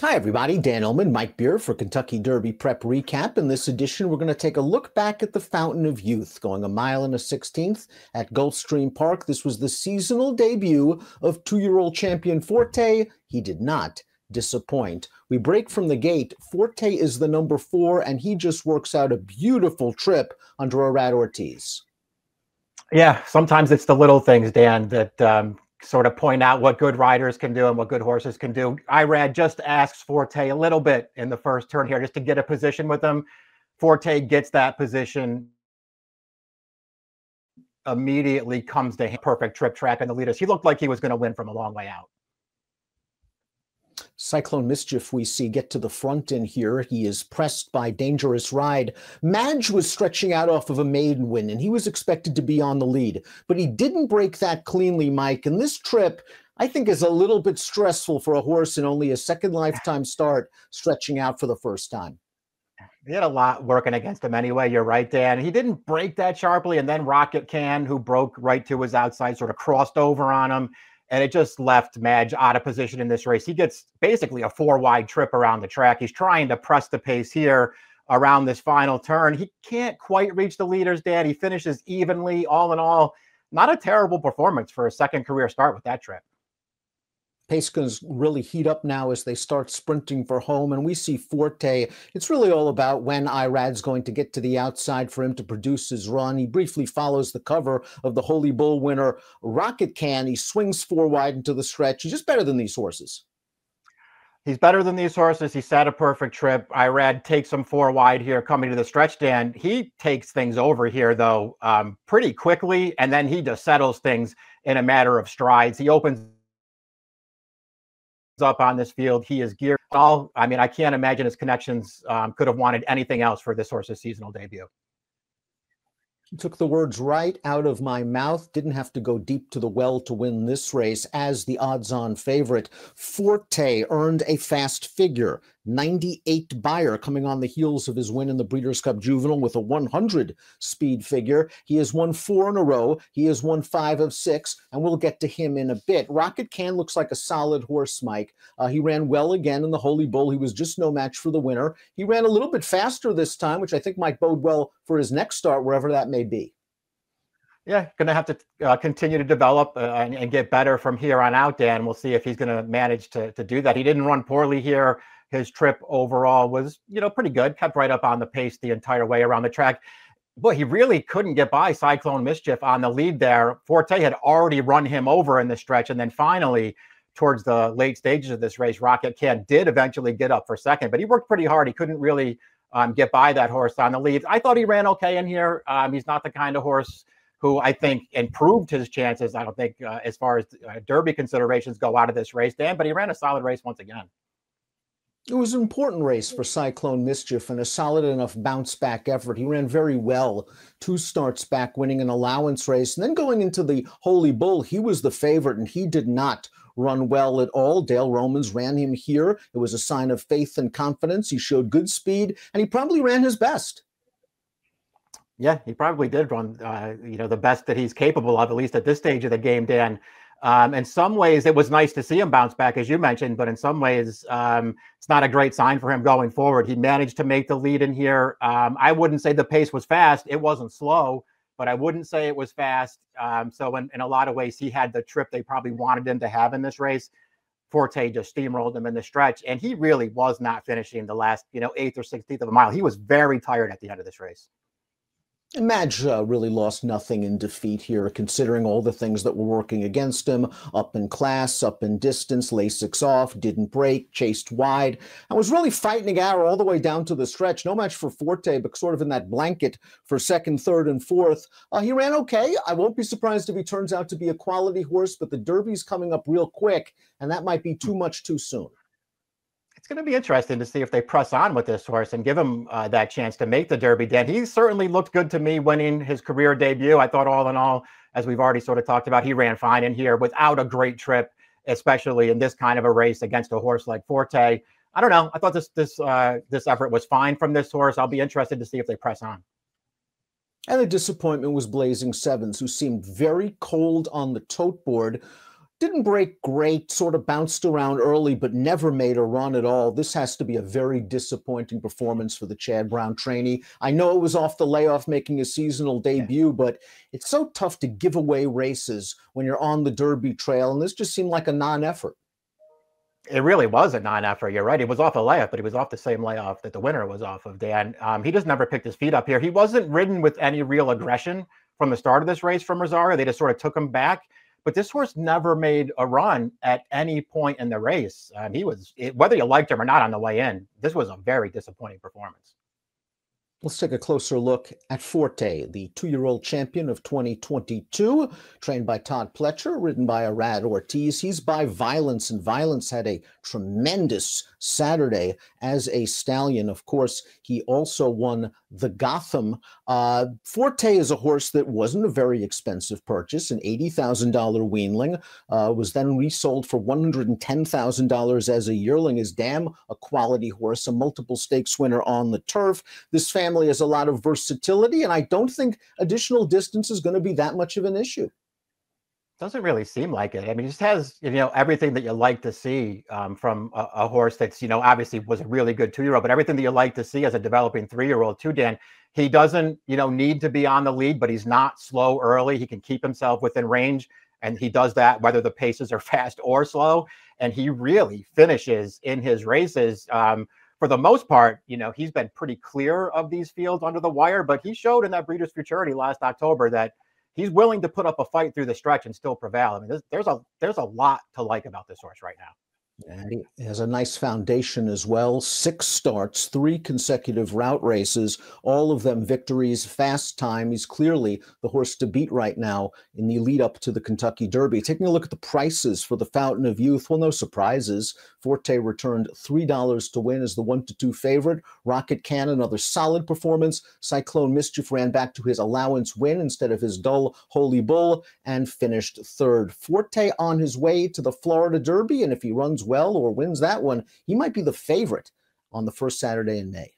Hi, everybody. Dan Illman, Mike Beer for Kentucky Derby Prep Recap. In this edition, we're going to take a look back at the Fountain of Youth, going a mile and a 16th at Gulfstream Park. This was the seasonal debut of two-year-old champion Forte. He did not disappoint. We break from the gate. Forte is the number 4, and he just works out a beautiful trip under Arad Ortiz. Yeah, sometimes it's the little things, Dan, that sort of point out what good riders can do and what good horses can do. Irad just asks Forte a little bit in the first turn here just to get a position with him. Forte gets that position, immediately comes to him. Perfect trip track in the leaders. He looked like he was going to win from a long way out. Cyclone Mischief we see get to the front in here. He is pressed by Dangerous Ride. Madge was stretching out off of a maiden win, and he was expected to be on the lead. But he didn't break that cleanly, Mike. And this trip, I think, is a little bit stressful for a horse in only a second lifetime start, stretching out for the first time. He had a lot working against him anyway. You're right, Dan. He didn't break that sharply, and then Rocket Can, who broke right to his outside, sort of crossed over on him. And it just left Madge out of position in this race. He gets basically a 4-wide trip around the track. He's trying to press the pace here around this final turn. He can't quite reach the leaders, Dan. He finishes evenly. All in all, not a terrible performance for a second career start with that trip. Pace going to really heat up now as they start sprinting for home, and we see Forte. It's really all about when Irad's going to get to the outside for him to produce his run. He briefly follows the cover of the Holy Bull winner, Rocket Can. He swings 4 wide into the stretch. He's just better than these horses. He's better than these horses. He sat a perfect trip. Irad takes him 4 wide here coming to the stretch, Dan. He takes things over here, though, pretty quickly, and then he just settles things in a matter of strides. He opens up on this field. He is geared. I mean, I can't imagine his connections could have wanted anything else for this horse's seasonal debut. He took the words right out of my mouth. Didn't have to go deep to the well to win this race as the odds-on favorite. Forte earned a fast figure, 98 buyer, coming on the heels of his win in the Breeders' Cup Juvenile with a 100 speed figure. He has won 4 in a row. He has won 5 of 6, and we'll get to him in a bit. Rocket Can looks like a solid horse, Mike. He ran well again in the Holy Bull. He was just no match for the winner. He ran a little bit faster this time, which I think might bode well for his next start, wherever that may be. Yeah, going to have to continue to develop and get better from here on out, Dan. We'll see if he's going to manage to do that. He didn't run poorly here. His trip overall was, pretty good. Kept right up on the pace the entire way around the track. Boy, he really couldn't get by Cyclone Mischief on the lead there. Forte had already run him over in the stretch. And then finally, towards the late stages of this race, Rocket Can did eventually get up for second. But he worked pretty hard. He couldn't really get by that horse on the lead. I thought he ran okay in here. He's not the kind of horse who I think improved his chances, I don't think, as far as Derby considerations go out of this race, Dan, but he ran a solid race once again. It was an important race for Cyclone Mischief and a solid enough bounce-back effort. He ran very well, 2 starts back, winning an allowance race. And then going into the Holy Bull, he was the favorite, and he did not run well at all. Dale Romans ran him here. It was a sign of faith and confidence. He showed good speed, and he probably ran his best. Yeah, he probably did run, the best that he's capable of, at least at this stage of the game, Dan. In some ways, it was nice to see him bounce back, as you mentioned, but in some ways, it's not a great sign for him going forward. He managed to make the lead in here. I wouldn't say the pace was fast. It wasn't slow, but I wouldn't say it was fast. So in a lot of ways, he had the trip they probably wanted him to have in this race. Forte just steamrolled him in the stretch, and he really was not finishing the last, 8th or 16th of a mile. He was very tired at the end of this race. Madge really lost nothing in defeat here, considering all the things that were working against him. Up in class, up in distance, Lasix off, didn't break, chased wide, and was really fighting Arrow all the way down to the stretch. No match for Forte, but sort of in that blanket for second, third, and fourth. He ran okay. I won't be surprised if he turns out to be a quality horse, but the Derby's coming up real quick, and that might be too much too soon. It's going to be interesting to see if they press on with this horse and give him that chance to make the Derby, Dan. He certainly looked good to me winning his career debut. I thought all in all, as we've already sort of talked about, he ran fine in here without a great trip, especially in this kind of a race against a horse like Forte. I don't know. I thought this effort was fine from this horse. I'll be interested to see if they press on. And the disappointment was Blazing Sevens, who seemed very cold on the tote board. Didn't break great, sort of bounced around early, but never made a run at all. This has to be a very disappointing performance for the Chad Brown trainee. I know it was off the layoff, making a seasonal debut, but it's so tough to give away races when you're on the Derby trail, and this just seemed like a non-effort. It really was a non-effort. You're right. He was off a layoff, but he was off the same layoff that the winner was off of, Dan. He just never picked his feet up here. He wasn't ridden with any real aggression from the start of this race from Rosario. They just sort of took him back. But this horse never made a run at any point in the race. Whether you liked him or not on the way in, this was a very disappointing performance. Let's take a closer look at Forte, the 2-year-old champion of 2022, trained by Todd Pletcher, ridden by Arad Ortiz. He's by Violence, and Violence had a tremendous Saturday as a stallion. Of course, he also won the Gotham. Forte is a horse that wasn't a very expensive purchase, an $80,000 weanling, was then resold for $110,000 as a yearling. Is damn a quality horse, a multiple stakes winner on the turf. This family has a lot of versatility, and I don't think additional distance is going to be that much of an issue. Doesn't really seem like it. I mean, it just has, everything that you like to see from a horse that's, obviously was a really good 2-year-old, but everything that you like to see as a developing 3-year-old too, Dan. He doesn't, need to be on the lead, but he's not slow early. He can keep himself within range, and he does that whether the paces are fast or slow. And he really finishes in his races. For the most part, he's been pretty clear of these fields under the wire, but he showed in that Breeders' Futurity last October that he's willing to put up a fight through the stretch and still prevail. I mean, there's a lot to like about this horse right now. And he has a nice foundation as well. 6 starts, 3 consecutive route races, all of them victories, fast time. He's clearly the horse to beat right now in the lead up to the Kentucky Derby. Taking a look at the prices for the Fountain of Youth, well, no surprises. Forte returned $3 to win as the 1-2 favorite. Rocket Can, another solid performance. Cyclone Mischief ran back to his allowance win instead of his dull Holy Bull and finished 3rd. Forte on his way to the Florida Derby, and if he runs well or wins that one, he might be the favorite on the first Saturday in May.